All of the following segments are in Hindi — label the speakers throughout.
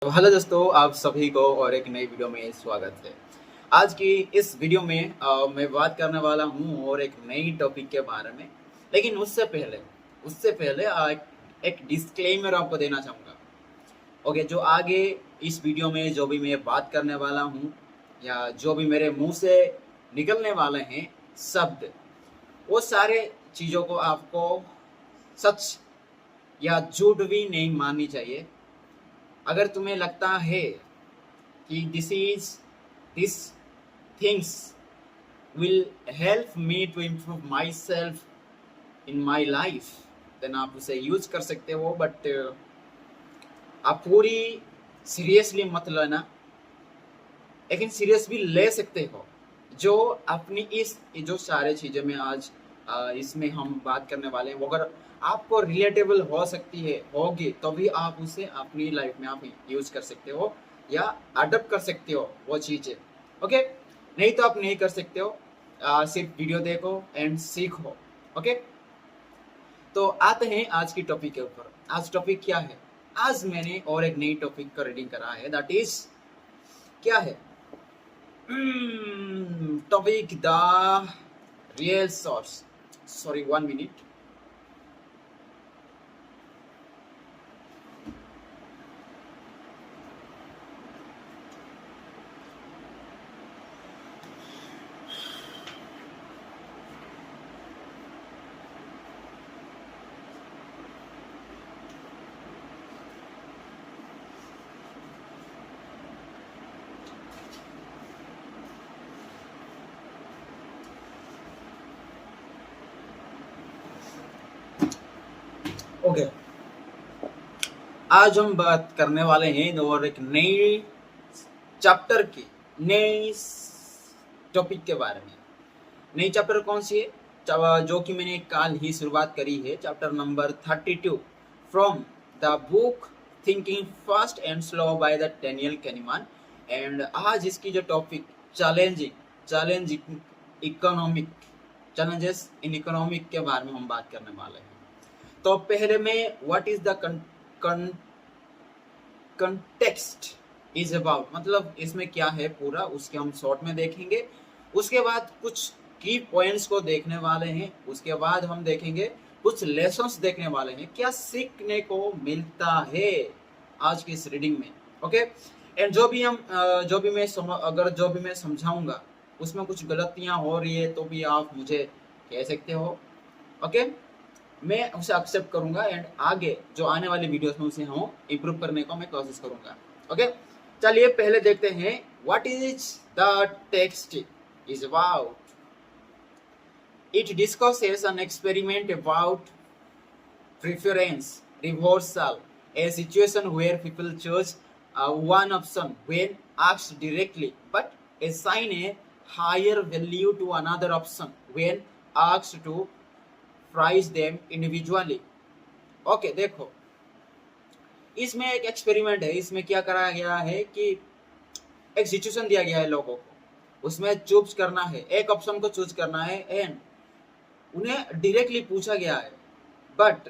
Speaker 1: तो हेलो दोस्तों, आप सभी को और एक नई वीडियो में स्वागत है। आज की इस वीडियो में मैं बात करने वाला हूँ और एक नई टॉपिक के बारे में। लेकिन उससे पहले एक डिस्क्लेमर आपको देना चाहूँगा। ओके, जो आगे इस वीडियो में जो भी मैं बात करने वाला हूँ या जो भी मेरे मुंह से निकलने वाले हैं शब्द, वो सारे चीज़ों को आपको सच या झूठ भी नहीं माननी चाहिए। अगर तुम्हें लगता है कि this things will help me to improve myself in my life, then आप उसे यूज कर सकते हो। बट आप पूरी सीरियसली मत लेना, लेकिन सीरियस भी ले सकते हो। जो अपनी इस जो सारे चीज़ें में आज इसमें हम बात करने वाले हैं, वो अगर आपको रिलेटेबल हो सकती है होगी तो भी आप उसे अपनी लाइफ में आप यूज कर सकते हो या अडॉप्ट कर सकते हो वो चीज़ें। ओके, नहीं तो आप नहीं कर सकते हो। सिर्फ वीडियो देखो एंड सीखो। ओके, तो आते हैं आज की टॉपिक के ऊपर। आज टॉपिक क्या है? आज मैंने और एक नई टॉपिक का रीडिंग करा है, दैट इज क्या है? Topic the real source. Sorry, 1 minute. Okay, आज हम बात करने वाले हैं और एक नई चैप्टर की नई टॉपिक के बारे में। नई चैप्टर कौन सी है? जो कि मैंने कल ही शुरुआत करी है, chapter number 32 from the book thinking fast and slow by the Daniel Kahneman. And आज इसकी जो topic challenging economic challenges in economic के बारे में हम बात करने वाले हैं। तो पहले में what is the context is about, मतलब इसमें क्या है पूरा, उसके हम शॉर्ट में देखेंगे। उसके बाद कुछ की पॉइंट्स को देखने वाले हैं। उसके बाद हम देखेंगे कुछ लेसन्स देखने वाले हैं, क्या सीखने को मिलता है आज की इस रीडिंग में। ओके, एंड जो भी मैं समझाऊंगा उसमें कुछ गलतियां हो रही है तो भी आप मुझे कह सकते हो। ओके, मैं उसे एक्सेप्ट करूंगा एंड आगे जो आने वाली वीडियोस में उसे हम इम्प्रूव करने को मैं कोशिश करूंगा। ओके, चलिए पहले देखते हैं what is the text is about. It discusses an experiment about preference reversal, a situation where people choose one option when asked directly but assign a higher value to another option when asked to price them individually। Okay, देखो, इसमें एक एक्सपेरिमेंट है। इसमें क्या करा गया है कि एक सिचुएशन दिया गया है लोगों को, उसमें चूज करना है, एक ऑप्शन को चूज करना है एंड उन्हें डायरेक्टली पूछा गया है। बट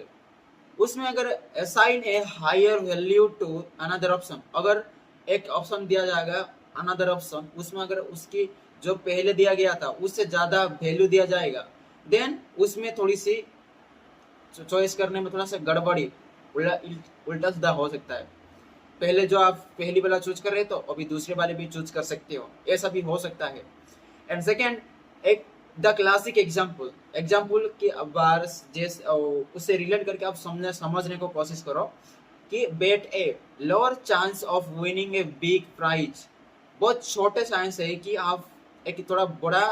Speaker 1: उसमें अगर assign a higher value to another option, अगर एक ऑप्शन दिया जाएगा अनदर ऑप्शन, उसमें अगर उसकी जो पहले दिया गया था उससे ज्यादा वैल्यू दिया जाएगा, देन उसमें थोड़ी सी चॉइस करने में थोड़ा सा गड़बड़ी उल्टा सीधा हो सकता है। पहले जो आप पहली वाला चूज कर रहे तो अभी दूसरे वाले भी चूज कर सकते हो, ऐसा भी हो सकता है। एंड सेकेंड, एक द क्लासिक एग्जाम्पल की बार जैसे उससे रिलेट करके आप समझने को कोशिश करो कि bet a lower chance of winning a big prize, बहुत छोटे चांस है कि आप एक थोड़ा बड़ा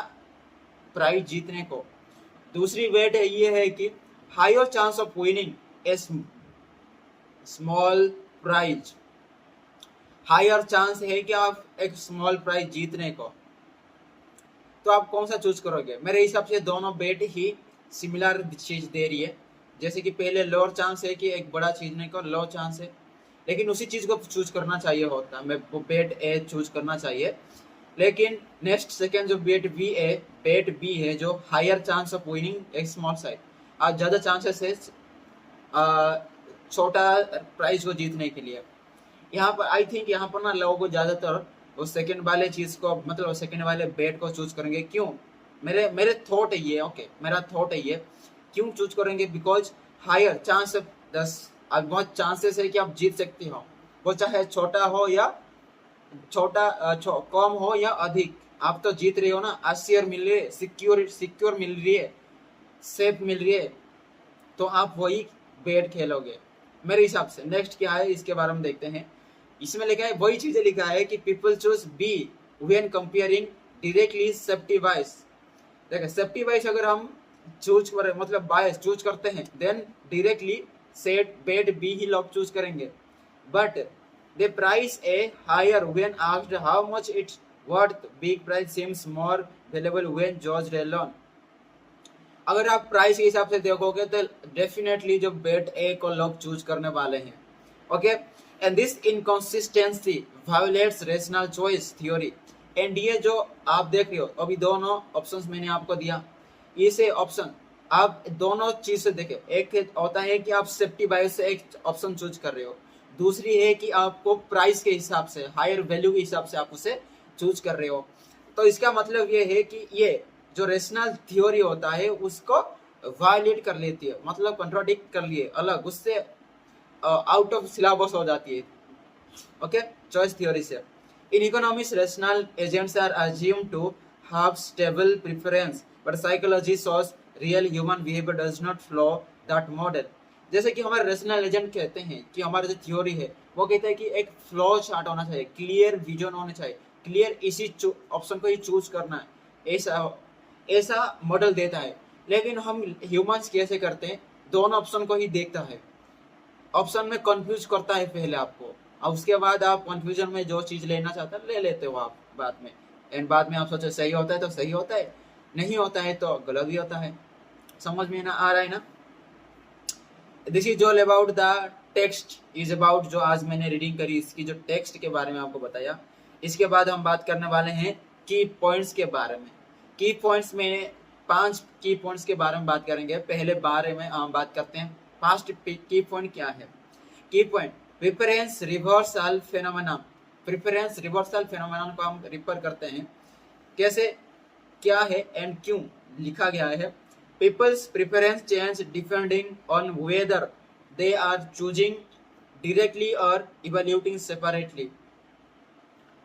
Speaker 1: प्राइज जीतने को। दूसरी बेट है ये है कि higher chance of winning a small prize, higher chance है कि आप एक स्मॉल प्राइज जीतने को। तो आप कौन सा चूज करोगे? मेरे हिसाब से दोनों बेट ही सिमिलर चीज दे रही है। जैसे कि पहले लोअर चांस है कि एक बड़ा जीतने को, लो चांस है, लेकिन उसी चीज को चूज करना चाहिए होता, मैं बेट ए चूज करना चाहिए। लेकिन नेक्स्ट सेकेंड जो बेट बी है जो हायर चांस ऑफ विनिंग एक स्मॉल साइड, आज ज्यादा चांसेस है छोटा प्राइज को जीतने के लिए। यहाँ पर आई थिंक यहाँ पर ना लोगों को ज्यादातर वो सेकंड वाले चीज को मतलब सेकंड वाले बेट को चूज करेंगे। क्यों? मेरे मेरे थॉट है ये, ओके मेरा थॉट है ये। क्यों चूज करेंगे? बिकॉज हायर चांस 10 बहुत चांसेस है कि आप जीत सकते हो, वो चाहे छोटा हो या कम हो या अधिक, आप तो जीत रहे हो ना। आश्चर्य मिल रही है, सिक्योर मिल रही है, सेफ मिल रही है, तो आप वही बेट खेलोगे मेरे हिसाब से। नेक्स्ट क्या है इसके बारे में देखते हैं। इसमें लिखा है वही चीजें लिखा है कि people choose B when comparing directly safety wise. देखिए सेफ्टी वाइज अगर हम चूज करें मतलब बायस चूज करते हैं then directly set bet B ही लोग चूज करेंगे। But the price A higher when asked how much it's worth, big price seems more valuable when judged alone. अगर आप प्राइस के हिसाब से देखोगे तो डेफिनेटली जो बेट ए को लोग चूज करने वाले हैं, okay. And this inconsistency violates rational choice theory. And ये जो आप देख रहे हो अभी दोनों ऑप्शंस मैंने आपको दिया, इसे ऑप्शन आप दोनों चीज से देखें। एक होता है कि आप सेफ्टी बायस से एक ऑप्शन चूज कर रहे हो, दूसरी है कि आपको प्राइस के हिसाब से हायर वैल्यू के हिसाब से आप उसे चूज कर रहे हो। तो इसका मतलब ये है कि ये जो रेशनल थ्योरी होता है उसको वायलेट कर लेती है, मतलब कंट्राडिक्ट कर लिए, अलग उससे आउट ऑफ सिलेबस हो जाती है, ओके चॉइस थ्योरी से। In economics rational agents are assumed to have stable preference but psychology shows real human behaviour does not follow that model. जैसे कि हमारे रेशनल एजेंट कहते हैं कि हमारा जो थ्योरी है वो कहता है कि एक फ्लो चार्ट होना चाहिए, क्लियर विजन होना चाहिए, क्लियर इसी ऑप्शन को ही चूज करना है, ऐसा मॉडल देता है। लेकिन हम ह्यूमंस कैसे करते हैं, दोनों ऑप्शन को ही देखता है, ऑप्शन में कंफ्यूज करता है पहले आपको, और उसके बाद आप कंफ्यूजन में जो चीज लेना चाहते हैं ले लेते हो आप बाद में। एंड बाद में आप सोचो सही होता है तो सही होता है, नहीं होता है तो गलत भी होता है। समझ में ना आ रहा है ना? This is all about the text, is about जो आज मैंने रीडिंग करी इसकी जो टेक्स्ट के बारे में आपको बताया। इसके बाद हम बात करने वाले हैं की पॉइंट्स के बारे में। की पॉइंट्स में 5 की पॉइंट्स के बारे में बात करेंगे। पहले बारे में हम बात करते हैं फर्स्ट की पॉइंट क्या है। की point preference reversal phenomena. Preference reversal phenomena को हम रिफर करते हैं कैसे, क्या है एंड क्यों लिखा गया है। People's preference change depending on whether they are choosing directly और इवैल्यूएटिंग सेपरेटली।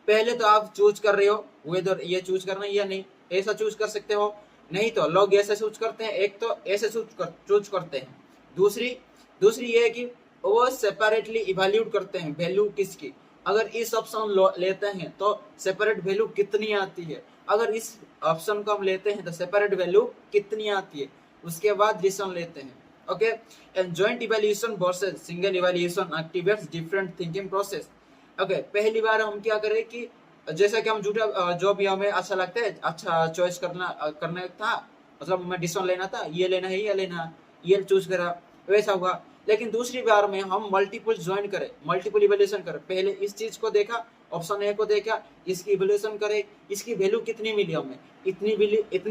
Speaker 1: पहले तो आप चूज कर रहे हो वेदर ये चूज करना या नहीं, ऐसा चूज कर सकते हो, नहीं तो लोग ऐसे चूज करते हैं, एक तो ऐसे चूज करते हैं, दूसरी ये है कि वो सेपरेटली इवैल्यूएट करते हैं वैल्यू किसकी। अगर इस ऑप्शन लेते हैं तो सेपरेट वैल्यू कितनी आती है, अगर इस ऑप्शन को हम लेते हैं तो सेपरेट वैल्यू कितनी आती है, उसके बाद डिसीजन लेते हैं, okay. And joint evaluation versus single evaluation activates different thinking process. Okay पहली बार हम क्या करें कि जैसा कि हम जो भी हमें अच्छा लगता है, अच्छा चॉइस करना था, मतलब हमें डिसीजन लेना था, ये लेना है ये लेना, ये चूज करा वैसा हुआ। लेकिन दूसरी बार में हम मल्टीपल ज्वाइन करें, मल्टीपल इवैल्यूएशन करें, पहले इस चीज को देखा, ऑप्शन ए को देखा, इसकी इवैल्यूएशन करे, इसकी वैल्यू कितनी मिली हमें, इतनी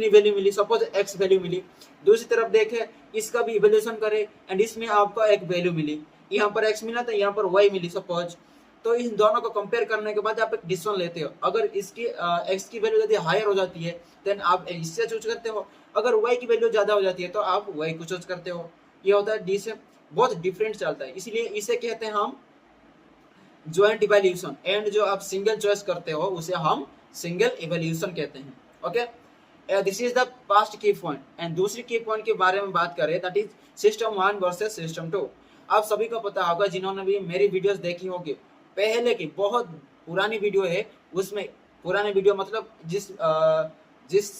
Speaker 1: वैल्यू मिली, सपोज एक्स वैल्यू मिली। दूसरी तरफ देखे इसका भी इवैल्यूएशन करे एंड इसमें आपको एक वैल्यू मिली, यहाँ पर एक्स मिला था, यहाँ पर वाई मिली सपोज। तो इन दोनों को कंपेयर करने के बाद आप एक डिसीजन लेते हो। अगर इसकी एक्स की वैल्यू यदि हायर हो जाती है देन आप इससे चूज करते हो, अगर वाई की वैल्यू ज्यादा हो जाती है तो आप वाई को चूज करते हो। ये होता है डी से बहुत डिफरेंट चलता है, इसलिए इसे कहते हैं हम ज्वाइंट इवैल्यूएशन। एंड जो आप सिंगल चॉइस करते हो उसे हम सिंगल इवैल्यूएशन कहते हैं, okay. This is the first की पॉइंट। एंड दूसरी की पॉइंट के बारे में बात करें that is system 1 versus system 2। आप सभी को पता होगा जिन्होंने भी मेरी वीडियोस देखी होगी, पहले की बहुत पुरानी वीडियो है, उसमें पुरानी वीडियो मतलब जिस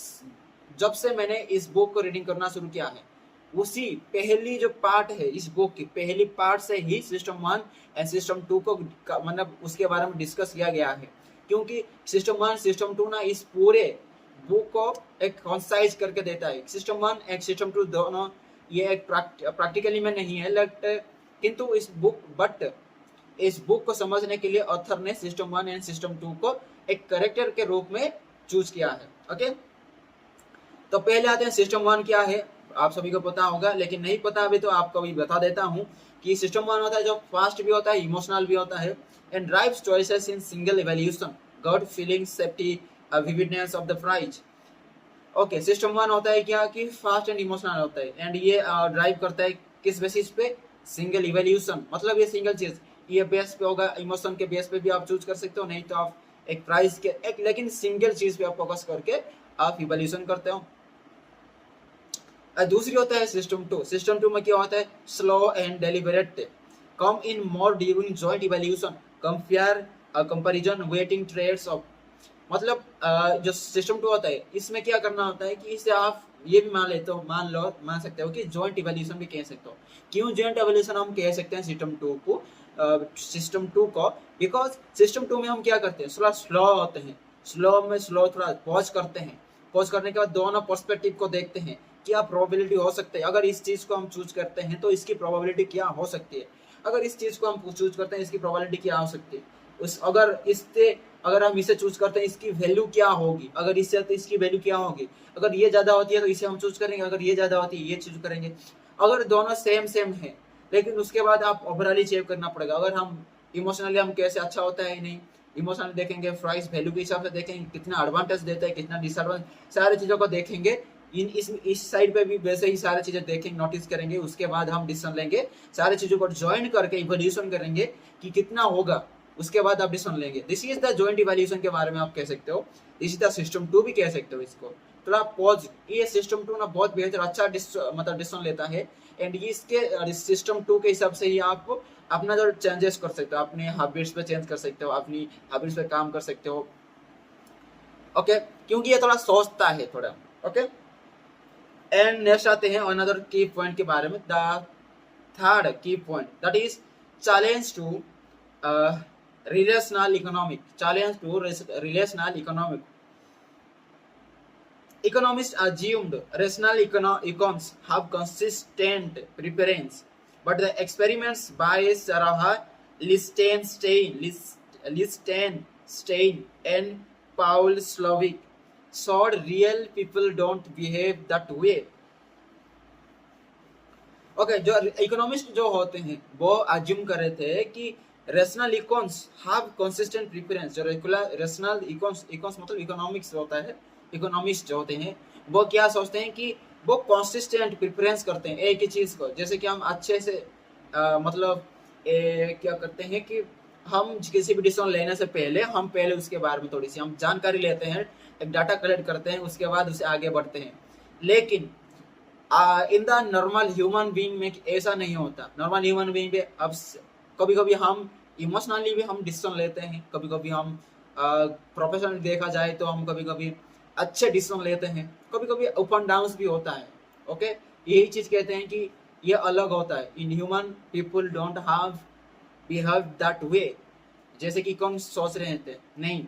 Speaker 1: जब से मैंने इस बुक को रीडिंग करना शुरू किया है उसी पहली जो पार्ट है इस बुक की पहली पार्ट से ही सिस्टम 1 एंड सिस्टम 2 को मतलब उसके बारे में डिस्कस किया गया है। क्योंकि सिस्टम 1 सिस्टम 2 ना इस पूरे बुक को एक कंसाइज करके देता है। सिस्टम 1 एंड सिस्टम 2 दोनों ये एक प्रैक्टिकली में नहीं है किंतु इस बुक को समझने के लिए ऑथर ने सिस्टम 1 एंड सिस्टम 2 को एक कैरेक्टर के रूप में चूज किया है, ओके। तो पहले आते हैं सिस्टम 1 क्या है। आप सभी को पता होगा, लेकिन नहीं पता अभी तो आपको भी बता देता हूँ कि सिस्टम 1 होता है जो फास्ट भी होता है, इमोशनल भी होता है, and drives choices in single evaluation, gut feeling, safety, vividness of the prize. Okay, system 1 होता है क्या कि फास्ट एंड इमोशनल होता है, एंड ये ड्राइव करता है किस बेसिस पे? सिंगल इवैल्यूएशन, मतलब ये सिंगल चीज, ये बेस पे होगा, इमोशन के बेस पे भी आप चूज कर सकते हो, नहीं तो आप एक प्राइस के एक, लेकिन सिंगल चीज पे आप फोकस करके आप इवैल्यूएशन करते हो। दूसरी होता है सिस्टम 2। सिस्टम 2 में क्या होता है? Slow and deliberate, come in more during joint evaluation, compare, comparison, weighting, trades off. मतलब जो सिस्टम 2 होता है इसमें क्या करना होता है कि इसे आप ये भी मान सकते हो कि जॉइंट इवैल्यूएशन भी कह सकते हो। क्यों जॉइंट इवैल्यूएशन हम कह सकते हैं सिस्टम 2 को? सिस्टम 2 को बिकॉज सिस्टम 2 में हम क्या करते हैं, थोड़ा स्लो होते हैं, स्लो थोड़ा पॉज करते हैं, पॉज करने के बाद दोनों पर्सपेक्टिव को देखते हैं, क्या प्रोबेबिलिटी हो सकती है, अगर इस चीज को हम चूज करते हैं तो इसकी प्रोबेबिलिटी क्या हो सकती है, अगर इस चीज को हम चूज करते हैं इसकी प्रोबेबिलिटी क्या हो सकती है, अगर हम इसे चूज करते हैं इसकी वैल्यू क्या होगी, अगर इससे तो इसकी वैल्यू क्या होगी, अगर ये ज्यादा होती है तो इसे हम चूज करेंगे, अगर ये ज्यादा होती है ये चूज करेंगे। अगर दोनों सेम है, लेकिन उसके बाद आप ओवरऑली चेक करना पड़ेगा, अगर हम इमोशनली हम कैसे अच्छा होता है नहीं, इमोशनली देखेंगे, प्राइस वैल्यू के हिसाब से देखेंगे, कितना एडवांटेज देता है, कितना डिसएडवांटेज, सारी चीजों को देखेंगे। इस साइड पे भी वैसे ही सारी चीजें देखेंगे, नोटिस करेंगे, उसके बाद हम डिसीजन लेंगे, सारी चीजों को ज्वाइन करके इवैल्यूएशन करेंगे कि कितना होगा, उसके बाद आप डिसीजन लेंगे। This is the joint evaluation के बारे में आप कह सकते हो, दिस इज द सिस्टम 2 भी कह सकते हो इसको। थोड़ा पॉज, ये सिस्टम 2 ना बहुत बेहतर अच्छा मतलब डिसीजन लेता है, एंड इसके सिस्टम 2 के हिसाब से ही आप अपना जो चेंजेस कर सकते हो, अपने हैबिट्स पे चेंज कर सकते हो, अपनी हैबिट्स पे काम कर सकते हो। ओके, क्योंकि ये थोड़ा सोचता है थोड़ा। ओके, एंड नेक्स्ट आते हैं अनदर की पॉइंट के बारे में, the third key point that is challenge to relational economic, challenge to relational economic. Economists assumed rational econs have consistent preference, but the experiments by Sarah Lichtenstein and Paul Slovic showed real people don't behave that way. Okay, जो इकोनॉमिस्ट जो होते हैं वो अज्यूम कर रहे थे कि रेशनल इकोन्स हैव कंसिस्टेंट प्रेफरेंस। जो रेशनल इकोन्स मतलब इकोनॉमिक्स होता है, इकोनॉमिस्ट जो होते हैं वो क्या सोचते हैं कि वो कंसिस्टेंट प्रेफरेंस करते हैं एक ही चीज को। जैसे कि हम अच्छे से मतलब क्या करते हैं कि हम किसी भी डिसीजन लेने से पहले हम पहले उसके बारे में थोड़ी सी हम जानकारी लेते हैं, एक डाटा कलेक्ट करते हैं, उसके बाद उसे आगे बढ़ते हैं। लेकिन in the normal human being में ऐसा नहीं होता। नॉर्मल ह्यूमन बीइंग में अब कभी कभी हम इमोशनली भी हम डिसीजन लेते हैं, कभी कभी हम प्रोफेशनली देखा जाए तो हम कभी कभी अच्छे डिसीजन लेते हैं, कभी कभी अप एंड डाउन भी होता है। ओके, यही चीज कहते हैं कि ये अलग होता है। In human people don't have behave that way, जैसे कि कौन सोच रहे थे नहीं।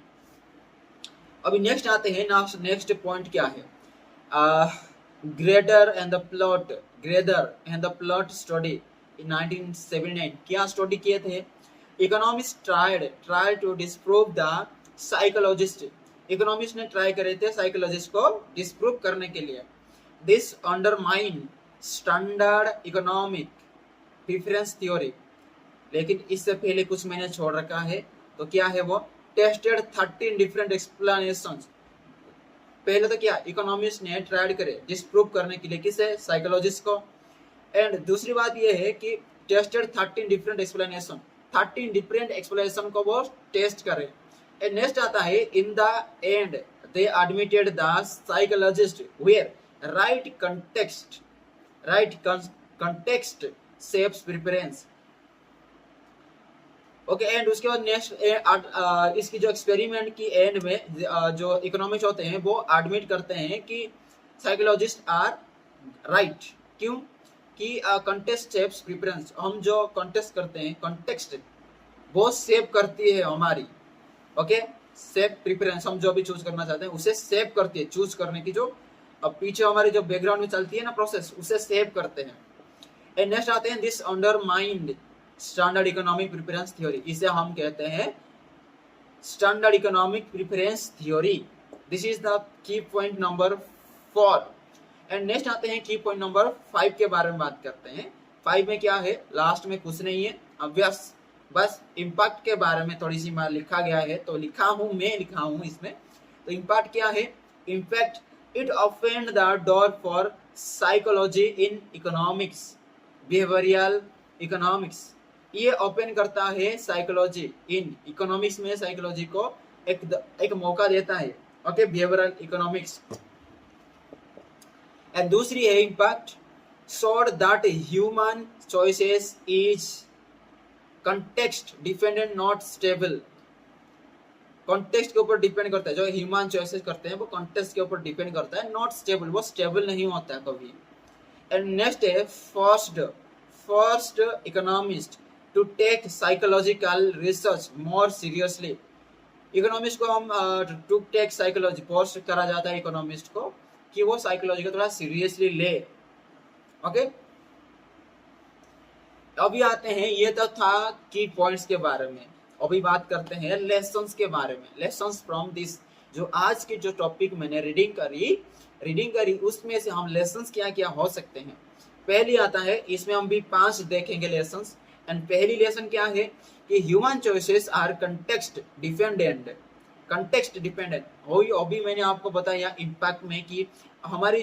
Speaker 1: अभी नेक्स्ट आते हैं, नेक्स्ट पॉइंट क्या है, Grether and the Plott study in 1979। क्या स्टडी किए थे? Economist tried to disprove the psychologist. Economist ने ट्राई करे थे साइकोलॉजिस्ट को डिस्प्रूव करने के लिए। This undermine standard economic preference theory. लेकिन इससे पहले कुछ मैंने छोड़ रखा है, तो क्या है वो? Tested 13 different explanations. पहले तो क्या इकोनॉमिस्ट ने ट्राई करे डिस्प्रूव करने के लिए, किसे? साइकोलॉजिस्ट को। एंड दूसरी बात ये है कि tested 13 different explanation, 13 different explanation को वो टेस्ट करे। एंड नेक्स्ट आता है, in the end they admitted the psychologist were right context shapes preference. Okay, and उसके बाद नेक्स्ट इसकी जो एक्सपेरिमेंट की एंड में जो इकोनॉमिस्ट होते हैं वो एडमिट करते हैं कि साइकोलॉजिस्ट आर राइट। क्यों? कि कंटेक्स्ट शेप्स प्रेफरेंस, हम जो कंटेस्ट करते हैं, कंटेक्स्ट वो शेप करती है हमारी। ओके, शेप प्रेफरेंस, हम जो भी चूज करना चाहते हैं उसे शेप करती है, चूज करने की जो अब पीछे हमारी जो बैकग्राउंड में चलती है ना प्रोसेस, उसे शेप करते हैं। एंड नेक्स्ट आते हैं, this undermined standard economic preference theory. इसे हम कहते हैं standard economic preference theory. This is the key point number 4। And next आते हैं की पॉइंट नंबर 5 के बारे में बात करते हैं। 5 में क्या है, लास्ट में कुछ नहीं है, ऑब्वियस बस इम्पैक्ट के बारे में थोड़ी सी बात लिखा गया है, तो मैं लिखा हूँ इसमें। तो इम्पैक्ट क्या है, impact it open the door for psychology in economics, behavioural economics. ये ओपन करता है साइकोलॉजी इन इकोनॉमिक्स में, साइकोलॉजी को एक मौका देता है, ओके, बिहेवियरल इकोनॉमिक्स। एंड दूसरी है impact showed that human choices is context dependent not stable. Context के ऊपर डिपेंड करता है, जो ह्यूमन चॉइसेस करते हैं वो कॉन्टेक्स्ट के ऊपर डिपेंड करता है, नॉट स्टेबल, वो स्टेबल नहीं होता है कभी। एंड नेक्स्ट है first economist to take psychological research more seriously. Economist को हम टू टेक साइकोलॉजी, फोर्स करा जाता है इकोनॉमिस्ट को कि वो साइकोलॉजी को थोड़ा सीरियसली ले, ओके। अभी आते हैं, ये तो था की पॉइंट्स के बारे में। अभी बात करते हैं लेसन्स के बारे में, लेसन्स फ्रॉम दिस। जो आज की जो टॉपिक मैंने रीडिंग करी उसमें से हम लेसन्स क्या क्या हो सकते हैं। पहली आता है, इसमें हम भी 5 देखेंगे लेसन्स। एंड पहली लेसन क्या है कि human choices are context dependent. अभी मैंने आपको बताया इम्पैक्ट में कि हमारी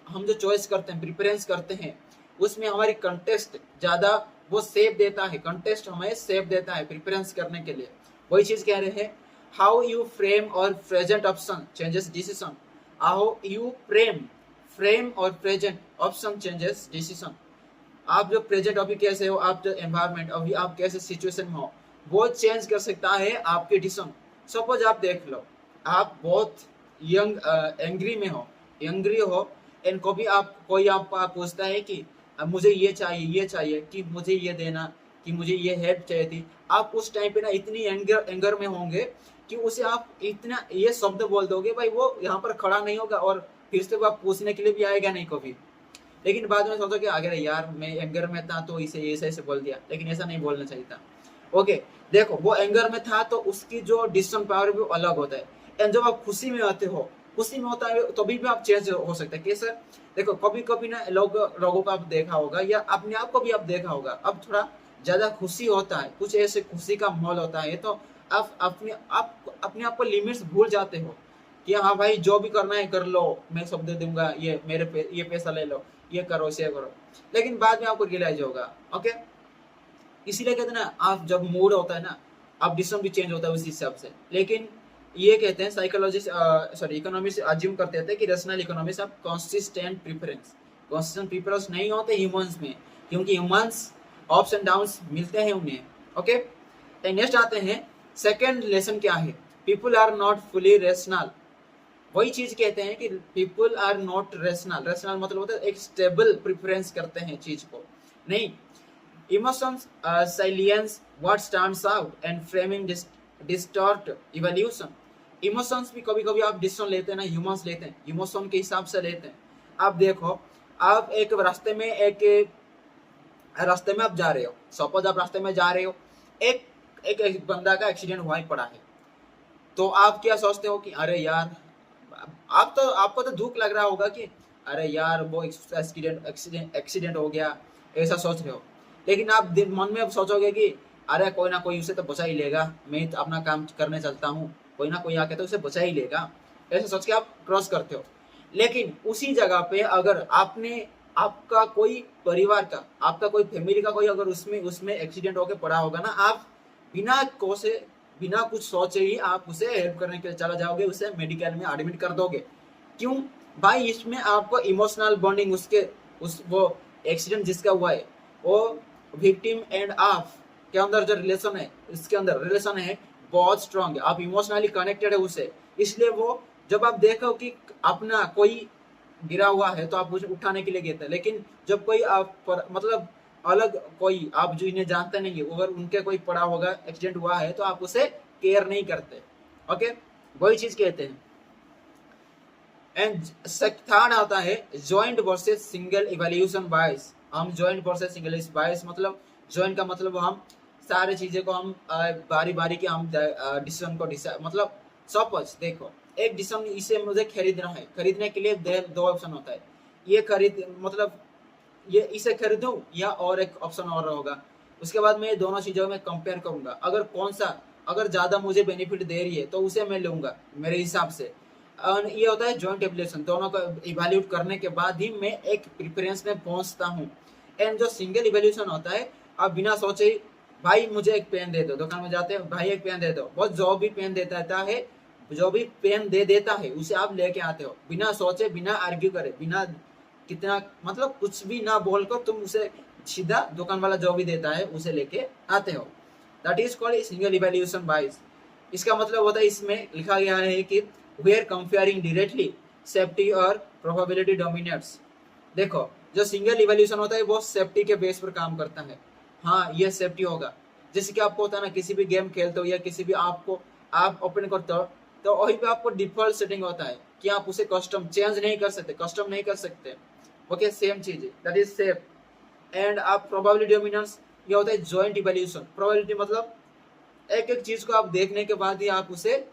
Speaker 1: हम जो चॉइस करते हैं, प्रिफरेंस करते हैं, उसमें हमारी कंटेक्स्ट ज्यादा वो सेफ देता है, कंटेक्स्ट हमें सेफ देता है प्रिफरेंस करने के लिए। वही चीज कह रहे हैं, हाउ यू फ्रेम और present option changes decision. How you frame और प्रेजेंट ऑप्शन चेंजेस डिसीजन। आप जो प्रेजेंट अभी कैसे हो, आप जो एनवायरमेंट अभी आप कैसे सिचुएशन में हो, वो चेंज कर सकता है आपके डिसीजन। सपोज आप देख लो, आप बहुत एंग्री हो एंड कोई आपको पूछता है कि मुझे ये चाहिए कि मुझे ये देना, कि मुझे ये हेल्प चाहिए थी। आप उस टाइम पे ना इतनी एंगर में होंगे कि उसे आप इतना ये शब्द बोल दोगे, भाई वो यहाँ पर खड़ा नहीं होगा और फिर से वो आप पूछने के लिए भी आएगा नहीं कभी। लेकिन बाद में सोचो कि अगर यार मैं एंगर में था तो इसे ऐसे बोल दिया, लेकिन ऐसा नहीं बोलना चाहिए था। ओके, देखो वो एंगर में था तो उसकी जो डिसीजन पावर भी अलग होता है। एंड जब आप खुशी में होता है तो भी आप चेंज हो सकता है। कैसे, देखो कभी कभी ना लोगों को आप देखा होगा या अपने आप को भी आप देखा होगा, अब थोड़ा ज्यादा खुशी होता है, कुछ ऐसे खुशी का माहौल होता है, तो आप अपने आप को लिमिट्स भूल जाते हो कि हाँ भाई जो भी करना है कर लो, मैं सब दे दूंगा, ये ये पैसा ले लो, ये करो, शेयर करो। लेकिन बाद में आपको रियलाइज होगा, ओके। इसीलिए कहते हैं ना, आप जब मूड होता है ना, आप डिसीजन भी चेंज होता है उस हिसाब से। लेकिन ये कहते हैं साइकोलॉजिस्ट इकोनॉमिस्ट अज्यूम करते थे कि रैशनल इकोनॉमिस्ट आप कंसिस्टेंट प्रेफरेंस नहीं होते ह्यूमंस में, क्योंकि ह्यूमंस अप्स एंड डाउन्स मिलते हैं उन्हें, ओके। नेक्स्ट आते हैं, सेकंड लेसन क्या है, people are not fully rational. वही चीज कहते हैं कि पीपल आर नॉट रैशनल मतलब होता है एक स्टेबल प्रेफरेंस करते हैं चीज को, नहीं। Emotions silence what stands out and framing distort evolution. Emotions भी कभी कभी आप डिसीजन लेते हैं ना, ह्यूमंस लेते हैं, इमोशन के हिसाब से लेते हैं। आप देखो, आप एक रास्ते में आप जा रहे हो, सपोज आप रास्ते में जा रहे हो, एक बंदा का एक्सीडेंट हुआ ही पड़ा है, तो आप क्या सोचते हो कि अरे यार, आपको तो दुख लग रहा होगा कि अरे यार वो एक्सीडेंट हो गया, ऐसा सोच रहे हो। लेकिन आप मन में सोचोगे कि अरे कोई ना कोई उसे तो बचा ही लेगा, मैं तो अपना काम करने चलता हूँ, कोई ना कोई आके तो उसे बचा ही लेगा, ऐसा सोच के आप क्रॉस करते हो। लेकिन उसी जगह पे अगर आपका कोई परिवार का, आपका कोई फैमिली का कोई अगर उसमें एक्सीडेंट होके पड़ा होगा ना, आप बिना कुछ सोचे ही आप उसे हेल्प करने के लिए चला जाओगे, उसे मेडिकल में एडमिट कर दोगे। क्यों भाई, इसमें आपको इमोशनल बॉन्डिंग वो एक्सीडेंट जिसका हुआ है, वो विक्टिम एंड आप के अंदर जो रिलेशन है, इसके अंदर रिलेशन है बहुत स्ट्रांग है, आप इमोशनली कनेक्टेड है उससे। इसलिए वो जब आप देखो कि अपना कोई गिरा हुआ है तो आप उसे उठाने के लिए गए थे, लेकिन जब कोई आप मतलब अलग कोई आप जो इन्हें जानते नहीं है, अगर उनके कोई पड़ा होगा, एक्सीडेंट हुआ है, तो आप उसे केयर नहीं करते, ओके। वही चीज कहते हैं। एंड थर्ड आता है जॉइंट वर्सेस सिंगल इवैल्यूएशन बायस। हम जॉइंट वर्सेस सिंगल बायस मतलब, जॉइंट का मतलब हम सारी चीजें को हम बारी बारी के हम डिसीजन को मतलब सपोज देखो एक डिसीजन, इसे मुझे खरीदना है, खरीदने के लिए दो ऑप्शन होता है, ये खरीद मतलब ये इसे खरीदूं या और एक ऑप्शन और होगा। उसके बाद मैं दोनों चीज़ों में कंपेयर करूंगा, अगर कौन सा अगर ज़्यादा मुझे बेनिफिट दे रही है तो उसे मैं लूंगा मेरे हिसाब से। और ये होता है जॉइंट एवल्यूशन, दोनों को इवेल्यूट करने के बाद ही मैं एक प्रेफरेंस में पहुंचता हूँ। एंड जो सिंगल इवेल्यूशन होता है, आप बिना सोचे भाई मुझे एक पेन दे दो, दुकान में जाते हैं भाई एक पेन दे दो, बहुत जो भी पेन देता है जो भी पेन दे देता है उसे आप लेके आते हो बिना सोचे, बिना आर्ग्यू करे, बिना कितना मतलब कुछ भी ना बोल कर तुम उसे सीधा दुकान वाला जो भी देता है उसे लेके आते हो। That is called single evaluation बाइस। इसका मतलब होता है, इसमें लिखा गया है कि वेयर कंपेयरिंग डायरेक्टली सेफ्टी और प्रोबेबिलिटी डोमिनेट्स। देखो जो सिंगल इवेल्यूशन होता है वो सेफ्टी के बेस पर काम करता है। हाँ ये सेफ्टी होगा, जैसे कि आपको होता है ना, किसी भी गेम खेलते हो या किसी भी आपको आप ओपन करते हो तो वहीं पे आपको डिफॉल्ट सेटिंग होता है कि आप उसे कस्टम चेंज नहीं कर सकते, कस्टम नहीं कर सकते। ओके सेम चीज है, दैट इज सेफ। एंड आप प्रोबेबिलिटी डोमिनेंस, ये होता है जॉइंट इवेल्यूशन। प्रोबेबिलिटी मतलब एक एक चीज को आप देखने के बाद ही आप उसे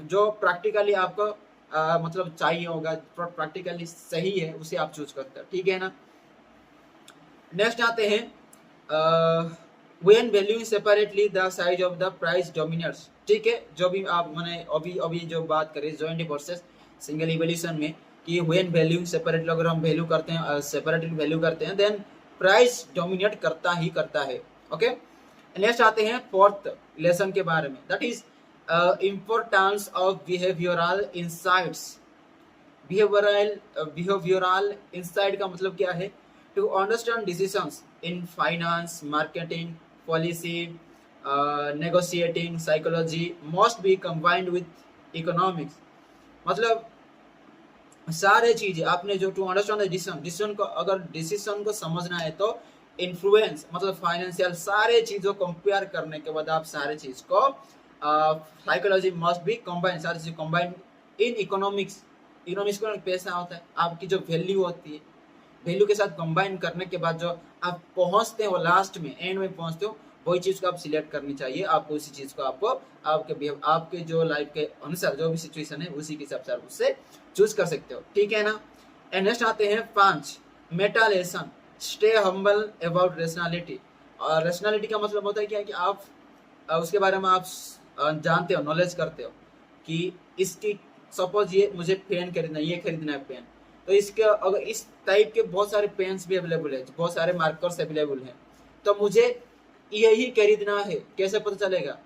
Speaker 1: जो प्रैक्टिकली आपको मतलब चाहिए होगा, प्रैक्टिकली सही है, उसे आप चूज करते हैं, ठीक है ना। नेक्स्ट आते हैं when valuing separately the size of the price dominates. ठीक है, जो भी आप मैंने अभी जो बात करें जॉइंट वर्सेस सिंगल इवेल्यूशन में कि व्हेन वैल्यूइंग सेपरेटली, अगर हम वैल्यू करते हैं सेपरेटली वैल्यू करते हैं देन प्राइस डोमिनेट करता ही करता है। ओके नेक्स्ट आते हैं फोर्थ लेसन के बारे में, that is importance of behavioural insights. Behavioural insight का मतलब क्या है? To understand decisions in finance, marketing, policy, negotiating, psychology must be combined with economics. मतलब सारे चीजें आपने जो टू अंडरस्टैंड डिसीजन को, अगर डिसीजन को समझना है तो इन्फ्लुएंस मतलब फाइनेंशियल सारे चीजों कंपेयर करने के बाद आप सारे चीज को साइकोलॉजी मस्ट बी कंबाइन, सारी चीज कंबाइन इन इकोनॉमिक्स। इकोनॉमिक्स को पैसा होता है, आपकी जो वैल्यू होती है, वैल्यू के साथ कंबाइन करने के बाद जो आप पहुंचते हो लास्ट में, एंड में पहुंचते हो, वही चीज को आप सिलेक्ट करनी चाहिए। आपको उसी चीज को आपको आपके जो लाइफ के अनुसार जो भी सिचुएशन है उसी के हिसाब से आप उससे चूज कर सकते हो, ठीक है ना। एंड नेक्स्ट आते हैं 5 Meta lesson. Stay humble about rationality. और रेशनैलिटी का मतलब होता है क्या कि आप उसके बारे में आप जानते हो, नॉलेज करते हो कि इसकी सपोज ये मुझे पेन खरीदना है, ये खरीदना है पेन, तो इसके अगर इस टाइप के बहुत सारे पेन्स भी अवेलेबल है, बहुत सारे मार्कर्स अवेलेबल हैं, तो मुझे यही खरीदना है, कैसे पता चलेगा?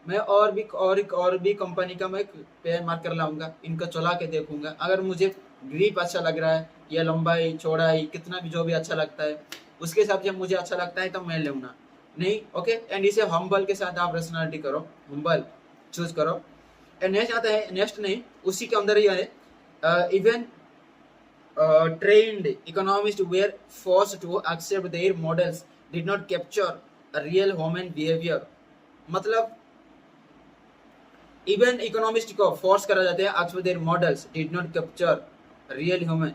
Speaker 1: मैं और भी कंपनी का मैं पेन मार्कर लाऊंगा, इनको चला के देखूंगा, अगर मुझे ग्रिप अच्छा लग रहा है या लंबाई चौड़ाई कितना भी जो भी अच्छा लगता है उसके हिसाब से मुझे अच्छा लगता है तो मैं लूंगा नहीं। ओके एंड इसे हम्बल के साथ आप पर्सनालिटी करो, हम्बल चूज करो। एंड नेक्स्ट आता है, नेक्स्ट नहीं उसी के अंदर ही है, even trained economists were forced to accept their models did not capture a real human behavior। मतलब इवन इकोनॉमिस्ट को फोर्स करा जाता है accept their models did not capture real human.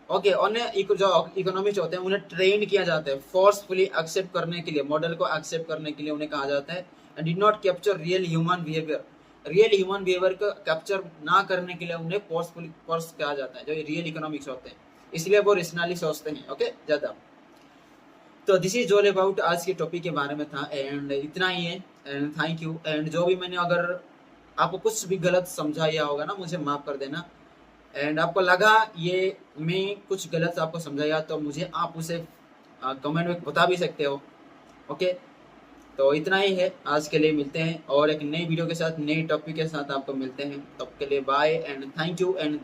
Speaker 1: Okay उन्हें जो इकोनॉमिस्ट होते हैं उन्हें ट्रेन किया जाता है फोर्सफुली एक्सेप्ट करने के लिए, मॉडल को एक्सेप्ट करने के लिए उन्हें कहा जाता है and did not capture real human behaviour. Real human behaviour को कैप्चर ना करने के लिए उन्हें फोर्सफुली फोर्स किया जाता है, जो रियल इकोनॉमिक्स होते हैं, इसलिए वो रेशनली सोचते हैं। ओके ज्यादा। तो दिस इज ऑल अबाउट आज के टॉपिक के बारे में था एंड इतना ही है एंड थैंक यू। एंड जो भी मैंने अगर आपको कुछ भी गलत समझाया होगा ना मुझे माफ कर देना, एंड आपको लगा ये मैं कुछ गलत आपको समझाया तो मुझे आप उसे कमेंट में बता भी सकते हो। ओके तो इतना ही है आज के लिए, मिलते हैं और एक नई वीडियो के साथ, नई टॉपिक के साथ आपको मिलते हैं, तब के लिए bye and thank you and